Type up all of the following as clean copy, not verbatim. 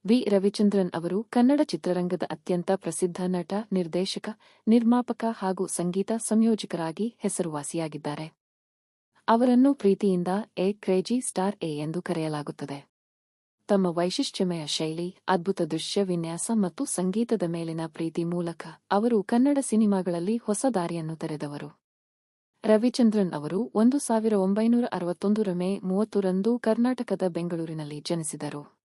V. Ravichandran ಅವರು ಕನ್ನಡ ಚಿತ್ರರಂಗದ ಅತ್ಯಂತ ಪ್ರಸಿದ್ಧ ನಟ, ನಿರ್ದೇಶಕ, ನಿರ್ಮಾಪಕ ಹಾಗೂ ಸಂಗೀತ ಸಂಯೋಜಕರಾಗಿ ಹೆಸರುವಾಸಿಯಾಗಿದ್ದಾರೆ. ಅವರನ್ನು ಪ್ರೀತಿಯಿಂದ ಎ ಕ್ರೇಜಿ ಸ್ಟಾರ್ ಎ ಎಂದು ಕರೆಯಲಾಗುತ್ತದೆ. ತಮ್ಮ ವೈಶಿಷ್ಟ್ಯಮಯ ಶೈಲಿ, ಅದ್ಭುತ ದೃಶ್ಯ ವಿನ್ಯಾಸ ಮತ್ತು ಸಂಗೀತದ ಮೇಲಿನ ಪ್ರೀತಿ ಮೂಲಕ ಅವರು ಕನ್ನಡ ಸಿನಿಮಾಗಳಲ್ಲಿ ಹೊಸ ದಾರಿಯನ್ನು ತೆರೆದವರು. ರವಿಚಂದ್ರನ್ ಅವರು 1961 ಮೇ 30ರಂದು ಕರ್ನಾಟಕದ ಬೆಂಗಳೂರಿನಲ್ಲಿ ಜನಿಸಿದರು.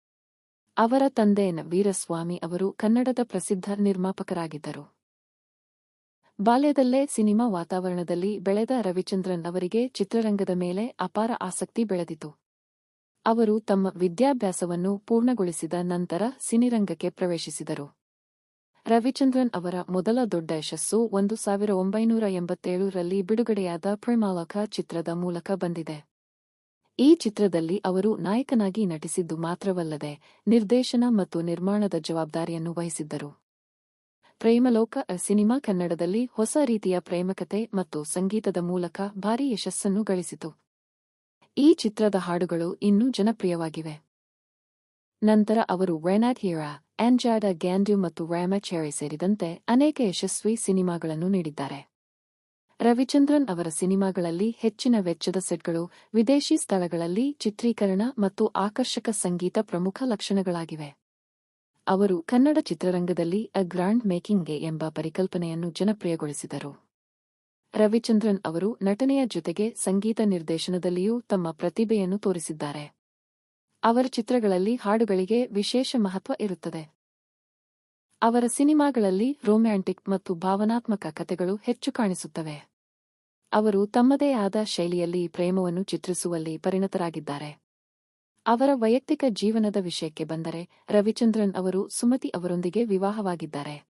ಅವರ ತಂದೆ ನ. ವೀರಸ್ವಾಮಿ ಅವರು ಕನ್ನಡದ ಪ್ರಸಿದ್ಧ ನಿರ್ಮಾಪಕರಾಗಿದ್ದರು. ಬಾಲ್ಯದಲ್ಲೇ ಸಿನಿಮಾ ವಾತಾವರಣದಲ್ಲಿ ಬೆಳೆದ ರವಿಚಂದ್ರನ್ ಅವರಿಗೆ ಚಿತ್ರರಂಗದ ಮೇಲೆ ಅಪಾರ ಆಸಕ್ತಿ ಬೆಳೆದಿತು. ಅವರು ತಮ್ಮ ವಿದ್ಯಾಭ್ಯಾಸವನ್ನು ಪೂರ್ಣಗೊಳಿಸಿದ ನಂತರ ಸಿನಿರಂಗಕ್ಕೆ ಪ್ರವೇಶಿಸಿದರು. ರವಿಚಂದ್ರನ್ ಅವರ ಮೊದಲ ದೊಡ್ಡ ಯಶಸ್ಸು 1987ರಲ್ಲಿ ಬಿಡುಗಡೆಯಾದ ಪ್ರೇಮಾಲೋಕ ಚಿತ್ರದ ಮೂಲಕ ಬಂದಿದೆ. ಈ ಚಿತ್ರದಲ್ಲಿ ಅವರು ನಾಯಕನಾಗಿ ನಟಿಸಿದ್ದು ಮಾತ್ರವಲ್ಲದೆ ನಿರ್ದೇಶನ ಮತ್ತು ನಿರ್ಮಾಣದ ಜವಾಬ್ದಾರಿಯನ್ನು ವಹಿಸಿದ್ದರು. ಪ್ರೇಮಲೋಕ ಸಿನಿಮಾ ಕನ್ನಡದಲ್ಲಿ ಹೊಸ ರೀತಿಯ ಪ್ರೇಮಕತೆ ಮತ್ತು ಸಂಗೀತದ ಮೂಲಕ ಭಾರೀ ಯಶಸ್ಸನ್ನು ಗಳಿಸಿತು. ಈ ಚಿತ್ರದ ಹಾಡುಗಳು ಇನ್ನೂ ಜನಪ್ರಿಯವಾಗಿವೆ. ನಂತರ ಅವರು ವೆನಾಡ್ ಹೀರಾ, ಆಂಜಾಡ ಗ್ಯಾಂಡು ಮತ್ತು ರಾಮಚೇರಿ ಸೇರಿದಂತೆ ಅನೇಕ ಯಶಸ್ವಿ ಸಿನಿಮಾಗಳನ್ನು ನೀಡಿದ್ದಾರೆ. ರವಿಚಂದ್ರನ್ ಅವರ ಸಿನಿಮಾಗಳಲ್ಲಿ ಹೆಚ್ಚಿನ ವೆಚ್ಚದ ಸೆಟ್ಗಳು, ವಿದೇಶಿ ಸ್ಥಳಗಳಲ್ಲಿ ಚಿತ್ರೀಕರಣ ಮತ್ತು ಆಕರ್ಷಕ ಸಂಗೀತ ಪ್ರಮುಖ ಲಕ್ಷಣಗಳಾಗಿವೆ. ಅವರು ಕನ್ನಡ ಚಿತ್ರರಂಗದಲ್ಲಿ ಅ ಗ್ರಾಂಡ್ ಮೇಕಿಂಗ್ಗೆ ಎಂಬ ಪರಿಕಲ್ಪನೆಯನ್ನು ಜನಪ್ರಿಯಗೊಳಿಸಿದರು. ರವಿಚಂದ್ರನ್ ಅವರು ನಟನೆಯ ಜೊತೆಗೆ ಸಂಗೀತ ನಿರ್ದೇಶನದಲ್ಲಿಯೂ ತಮ್ಮ ಪ್ರತಿಭೆಯನ್ನು ತೋರಿಸಿದ್ದಾರೆ. ಅವರ ಚಿತ್ರಗಳಲ್ಲಿ ಹಾಡುಗಳಿಗೆ ವಿಶೇಷ ಮಹತ್ವ ಇರುತ್ತದೆ. ಅವರ ಸಿನಿಮಾಗಳಲ್ಲಿ ರೊಮ್ಯಾಂಟಿಕ್ ಮತ್ತು ಭಾವನಾತ್ಮಕ ಕಥೆಗಳು ಹೆಚ್ಚು ಕಾಣಿಸುತ್ತವೆ. ಅವರು ತಮ್ಮದೇ ಆದ ಶೈಲಿಯಲ್ಲಿ ಪ್ರೇಮವನ್ನು ಚಿತ್ರಿಸುವಲ್ಲಿ ಪರಿಣತರಾಗಿದ್ದಾರೆ. ಅವರ ವೈಯಕ್ತಿಕ ಜೀವನದ ವಿಷಯಕ್ಕೆ ಬಂದರೆ, ರವಿಚಂದ್ರನ್ ಅವರು ಸುಮತಿ ಅವರೊಂದಿಗೆ ವಿವಾಹವಾಗಿದ್ದಾರೆ.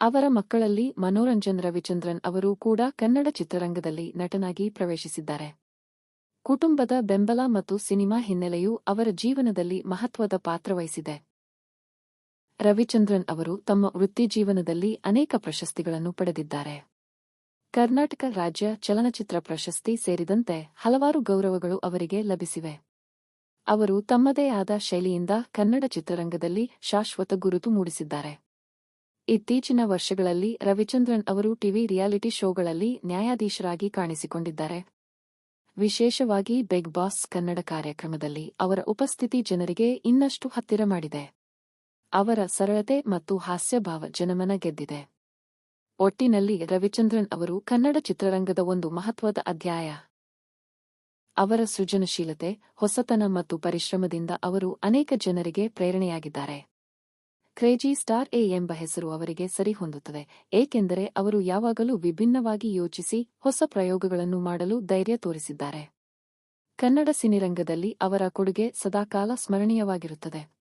ಅವರ ಮಕ್ಕಳಲ್ಲಿ ಮನೋರಂಜನ್ ರವಿಚಂದ್ರನ್ ಅವರು ಕೂಡ ಕನ್ನಡ ಚಿತ್ರರಂಗದಲ್ಲಿ ನಟನಾಗಿ ಪ್ರವೇಶಿಸಿದ್ದಾರೆ. ಕುಟುಂಬದ ಬೆಂಬಲ ಮತ್ತು ಸಿನಿಮಾ ಹಿನ್ನೆಲೆಯು ಅವರ ಜೀವನದಲ್ಲಿ ಮಹತ್ವದ ಪಾತ್ರ ವಹಿಸಿದೆ. ರವಿಚಂದ್ರನ್ ಅವರು ತಮ್ಮ ವೃತ್ತಿಜೀವನದಲ್ಲಿ ಅನೇಕ ಪ್ರಶಸ್ತಿಗಳನ್ನು ಪಡೆದಿದ್ದಾರೆ. ಕರ್ನಾಟಕ ರಾಜ್ಯ ಚಲನಚಿತ್ರ ಪ್ರಶಸ್ತಿ ಸೇರಿದಂತೆ ಹಲವಾರು ಗೌರವಗಳು ಅವರಿಗೆ ಲಭಿಸಿವೆ. ಅವರು ತಮ್ಮದೇ ಆದ ಶೈಲಿಯಿಂದ ಕನ್ನಡ ಚಿತ್ರರಂಗದಲ್ಲಿ ಶಾಶ್ವತ ಗುರುತು ಮೂಡಿಸಿದ್ದಾರೆ. ಇತ್ತೀಚಿನ ವರ್ಷಗಳಲ್ಲಿ ರವಿಚಂದ್ರನ್ ಅವರು ಟಿವಿ ರಿಯಾಲಿಟಿ ಶೋಗಳಲ್ಲಿ ನ್ಯಾಯಾಧೀಶರಾಗಿ ಕಾಣಿಸಿಕೊಂಡಿದ್ದಾರೆ. ವಿಶೇಷವಾಗಿ ಬಿಗ್ ಬಾಸ್ ಕನ್ನಡ ಕಾರ್ಯಕ್ರಮದಲ್ಲಿ ಅವರ ಉಪಸ್ಥಿತಿ ಜನರಿಗೆ ಇನ್ನಷ್ಟು ಹತ್ತಿರ ಮಾಡಿದೆ. ಅವರ ಸರಳತೆ ಮತ್ತು ಹಾಸ್ಯಭಾವ ಜನಮನ ಗೆದ್ದಿದೆ. ಒಟ್ಟಿನಲ್ಲಿ ರವಿಚಂದ್ರನ್ ಅವರು ಕನ್ನಡ ಚಿತ್ರರಂಗದ ಒಂದು ಮಹತ್ವದ ಅಧ್ಯಾಯ. ಅವರ ಸೃಜನಶೀಲತೆ, ಹೊಸತನ ಮತ್ತು ಪರಿಶ್ರಮದಿಂದ ಅವರು ಅನೇಕ ಜನರಿಗೆ ಪ್ರೇರಣೆಯಾಗಿದ್ದಾರೆ. ಕ್ರೇಜಿ ಸ್ಟಾರ್ ಎ ಎಂಬ ಹೆಸರು ಅವರಿಗೆ ಸರಿಹೊಂದುತ್ತದೆ, ಏಕೆಂದರೆ ಅವರು ಯಾವಾಗಲೂ ವಿಭಿನ್ನವಾಗಿ ಯೋಚಿಸಿ ಹೊಸ ಪ್ರಯೋಗಗಳನ್ನು ಮಾಡಲು ಧೈರ್ಯ ತೋರಿಸಿದ್ದಾರೆ. ಕನ್ನಡ ಸಿನಿರಂಗದಲ್ಲಿ ಅವರ ಕೊಡುಗೆ ಸದಾಕಾಲ ಸ್ಮರಣೀಯವಾಗಿರುತ್ತದೆ.